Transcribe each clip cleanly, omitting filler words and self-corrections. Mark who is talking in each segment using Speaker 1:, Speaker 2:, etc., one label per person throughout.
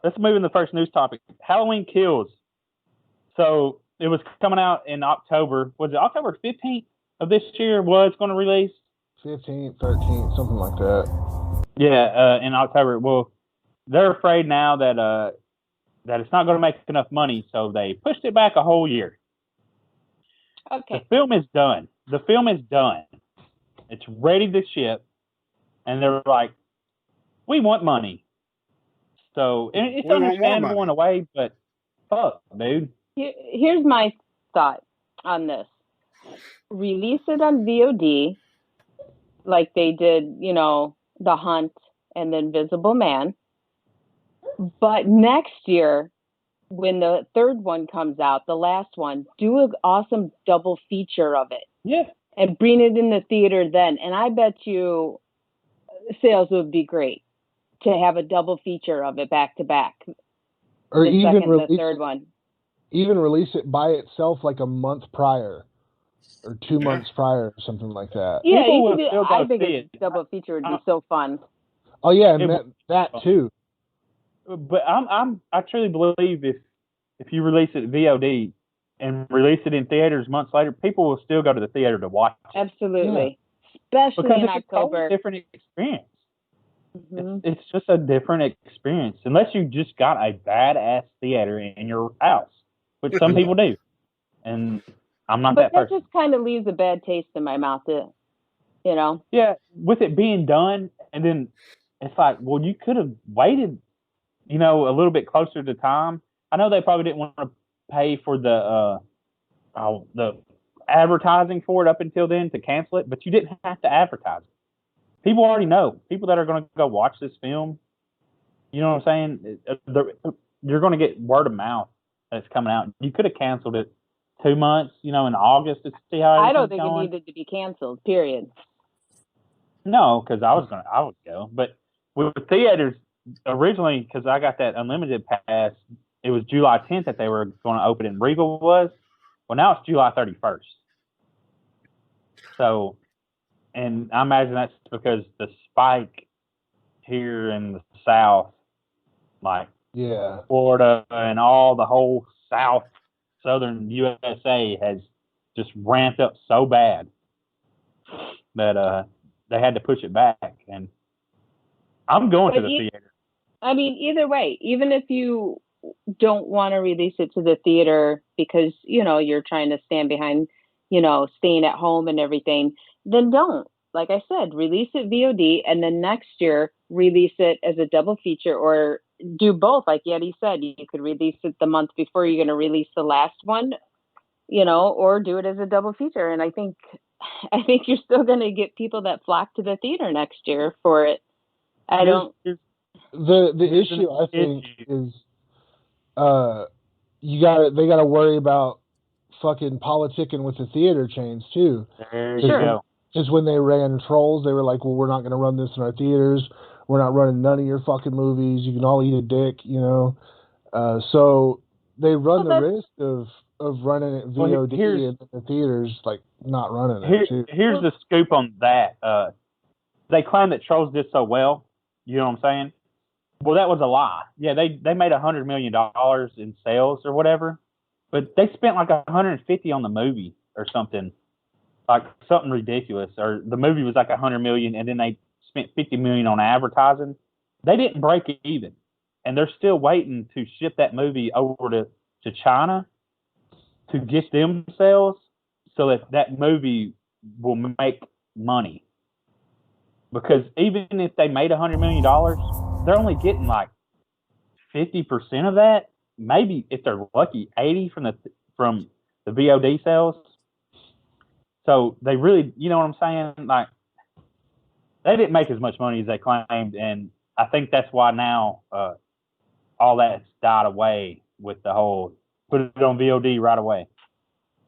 Speaker 1: let's move in the first news topic. Halloween Kills. So it was coming out in October. Was it October 15th of this year was going to release?
Speaker 2: 15th, 13th, something like that.
Speaker 1: Yeah, in October. Well, they're afraid now that that it's not going to make enough money, so they pushed it back a whole year.
Speaker 3: Okay.
Speaker 1: The film is done. The film is done. It's ready to ship, and they're like, we want money. So it's understandable in a way, but fuck, dude.
Speaker 3: Here's my thought on this. Release it on VOD like they did, The Hunt and The Invisible Man. But next year, when the third one comes out, the last one, do an awesome double feature of it.
Speaker 1: Yeah.
Speaker 3: And bring it in the theater then. And I bet you sales would be great to have a double feature of it back to back.
Speaker 2: Or even release
Speaker 3: the third one.
Speaker 2: Even release it by itself like a month prior or 2 months prior or something like that.
Speaker 3: Yeah, I think a double feature would be so fun.
Speaker 2: Oh yeah, and that too.
Speaker 1: But I truly believe if you release it VOD and release it in theaters months later, people will still go to the theater to watch it.
Speaker 3: Absolutely. Yeah. Especially
Speaker 1: because
Speaker 3: in
Speaker 1: it's
Speaker 3: October.
Speaker 1: A different experience.
Speaker 3: Mm-hmm.
Speaker 1: It's just a different experience. Unless you just got a badass theater in your house, which some people do. And I'm not that person.
Speaker 3: But that just kind of leaves a bad taste in my mouth,
Speaker 1: Yeah, with it being done, and then it's like, well, you could have waited, a little bit closer to time. I know they probably didn't want to pay for the advertising for it up until then to cancel it, but you didn't have to advertise it. People already know. People that are going to go watch this film, you know what I'm saying? You're going to get word of mouth that it's coming out. You could have canceled it 2 months, in August to see how
Speaker 3: I don't think
Speaker 1: going.
Speaker 3: it needed to be canceled, period.
Speaker 1: No, because I would go. But with theaters, originally, because I got that unlimited pass, it was July 10th that they were going to open it, and Regal was. Well, now it's July 31st. So, and I imagine that's because the spike here in the South, like Florida and all the whole southern USA has just ramped up so bad that they had to push it back. And I'm going to the theater.
Speaker 3: I mean, either way, even if you don't want to release it to the theater because, you're trying to stand behind, staying at home and everything, then don't. Like I said, release it VOD and then next year release it as a double feature or do both. Like Yeti said, you could release it the month before you're going to release the last one, or do it as a double feature. And I think you're still going to get people that flock to the theater next year for it.
Speaker 2: The issue I think is they gotta worry about fucking politicking with the theater chains too.
Speaker 1: There you go.
Speaker 2: Because when they ran Trolls, they were like, well, we're not going to run this in our theaters. We're not running none of your fucking movies. You can all eat a dick, So they run the risk of running it VOD and the theaters, like, not running it, too.
Speaker 1: Here's the scoop on that. They claim that Trolls did so well. You know what I'm saying? Well, that was a lie. Yeah, they made $100 million in sales or whatever. But they spent like $150 on the movie or something. Like something ridiculous, or the movie was like $100 million, and then they spent $50 million on advertising. They didn't break even, and they're still waiting to ship that movie over to China to get them sales, so that movie will make money. Because even if they made $100 million, they're only getting like 50% of that. Maybe if they're lucky, 80 from the VOD sales. So they really, you know what I'm saying? Like, they didn't make as much money as they claimed, and I think that's why now all that's died away with the whole put it on VOD right away.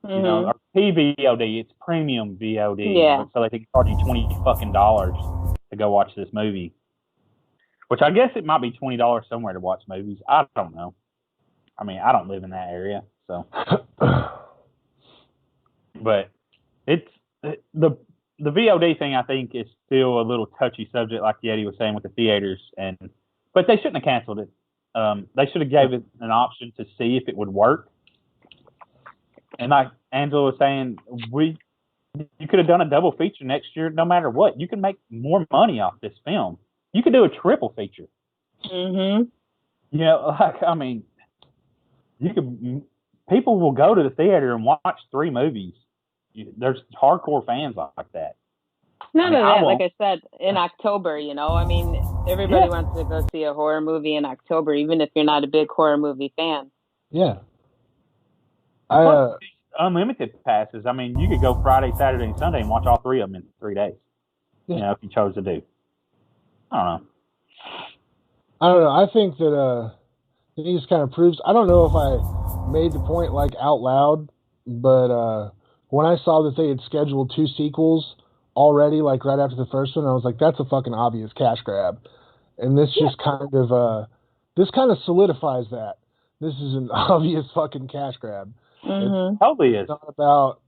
Speaker 3: Mm-hmm.
Speaker 1: Or PVOD, it's premium VOD.
Speaker 3: Yeah.
Speaker 1: So they think charging $20 fucking to go watch this movie. Which I guess it might be $20 somewhere to watch movies. I don't know. I mean, I don't live in that area, so. But it's the VOD thing. I think is still a little touchy subject, like Yeti was saying with the theaters, but they shouldn't have canceled it. They should have gave it an option to see if it would work. And like Angela was saying, you could have done a double feature next year, no matter what. You can make more money off this film. You could do a triple feature.
Speaker 3: Mm-hmm.
Speaker 1: You know, like, I mean, people will go to the theater and watch 3 movies. There's hardcore fans like that.
Speaker 3: None of that, like
Speaker 1: won't.
Speaker 3: I said, in October, you know. I mean, everybody wants to go see a horror movie in October, even if you're not a big horror movie fan.
Speaker 2: Yeah.
Speaker 1: Unlimited passes. I mean, you could go Friday, Saturday, and Sunday and watch all 3 of them in 3 days.
Speaker 2: Yeah.
Speaker 1: You know, if you chose to do. I
Speaker 2: don't know. I think that it just kind of proves. I don't know if I made the point like out loud, but when I saw that they had scheduled 2 sequels already, like right after the first one, I was like, that's a fucking obvious cash grab. And this just kind of solidifies that. This is an obvious fucking cash grab.
Speaker 3: Mm-hmm.
Speaker 1: Totally is.
Speaker 2: It's not about,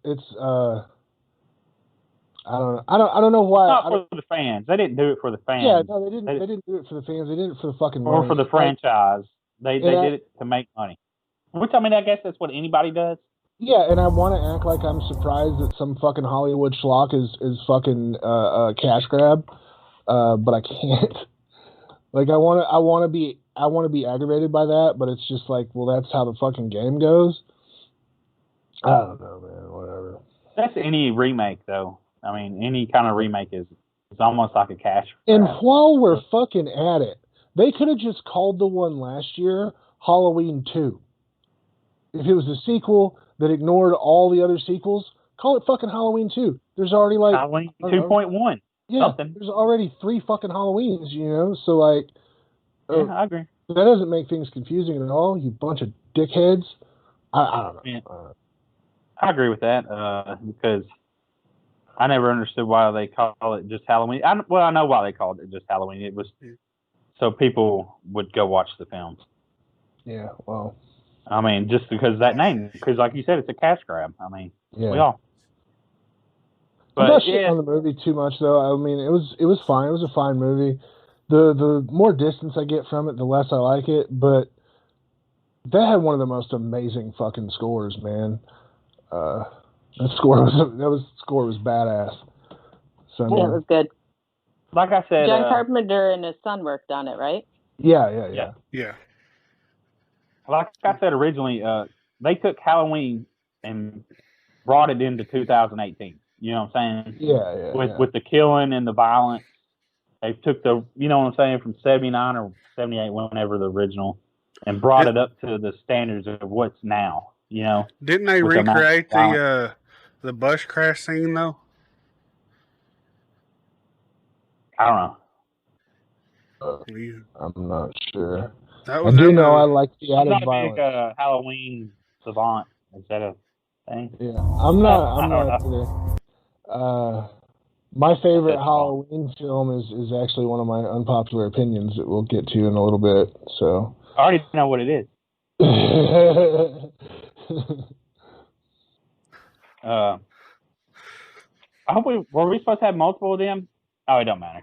Speaker 2: I don't know why.
Speaker 1: It's not for the fans. They didn't do it for the fans.
Speaker 2: Yeah, no, they didn't do it for the fans. They did it for the fucking
Speaker 1: or
Speaker 2: money.
Speaker 1: for the franchise. They did it to make money. Which, I mean, I guess that's what anybody does.
Speaker 2: Yeah, and I want to act like I'm surprised that some fucking Hollywood schlock is fucking cash grab, but I can't. Like, I want to be aggravated by that, but it's just like, well, that's how the fucking game goes. I don't know, man. Whatever.
Speaker 1: That's any remake, though. I mean, any kind of remake is almost like a cash
Speaker 2: And
Speaker 1: grab.
Speaker 2: while we're fucking at it, they could have just called the one last year Halloween 2. If it was a sequel that ignored all the other sequels, call it fucking Halloween 2. There's already like
Speaker 1: Halloween 2.1.
Speaker 2: Yeah,
Speaker 1: something.
Speaker 2: There's already 3 fucking Halloweens, you know. So like,
Speaker 1: Yeah, I agree.
Speaker 2: that doesn't make things confusing at all. You bunch of dickheads. I don't know.
Speaker 1: Yeah. I agree with that because I never understood why they call it just Halloween. I know why they called it just Halloween. It was so people would go watch the film.
Speaker 2: Yeah, well.
Speaker 1: I mean, just because of that name. Because like you said, it's a cash grab. I mean,
Speaker 2: yeah.
Speaker 1: we all.
Speaker 2: I'm not
Speaker 1: But
Speaker 2: shitting on the movie too much though. I mean, it was fine. It was a fine movie. The more distance I get from it, the less I like it. But that had one of the most amazing fucking scores, man. That score was badass. So
Speaker 3: Yeah, it was good.
Speaker 1: like I said,
Speaker 3: John Carpenter and his son worked on it, right?
Speaker 2: Yeah.
Speaker 1: Like I said originally, they took Halloween and brought it into 2018. You know what I'm saying?
Speaker 2: Yeah.
Speaker 1: With the killing and the violence, they took the, you know what I'm saying, from 79 or 78, whenever the original, and brought it up to the standards of what's now. You know?
Speaker 4: Didn't they recreate the bus crash scene though?
Speaker 1: I don't know.
Speaker 2: I'm not sure.
Speaker 4: That
Speaker 2: I
Speaker 4: was
Speaker 2: do know I like the
Speaker 1: I'm
Speaker 2: added
Speaker 1: not a
Speaker 2: violence.
Speaker 1: big Halloween savant. Is that a thing?
Speaker 2: Yeah, I'm not either. My favorite Halloween film is actually one of my unpopular opinions that we'll get to in a little bit. So
Speaker 1: I already know what it is. I hope were we supposed to have multiple of them? Oh, it don't matter.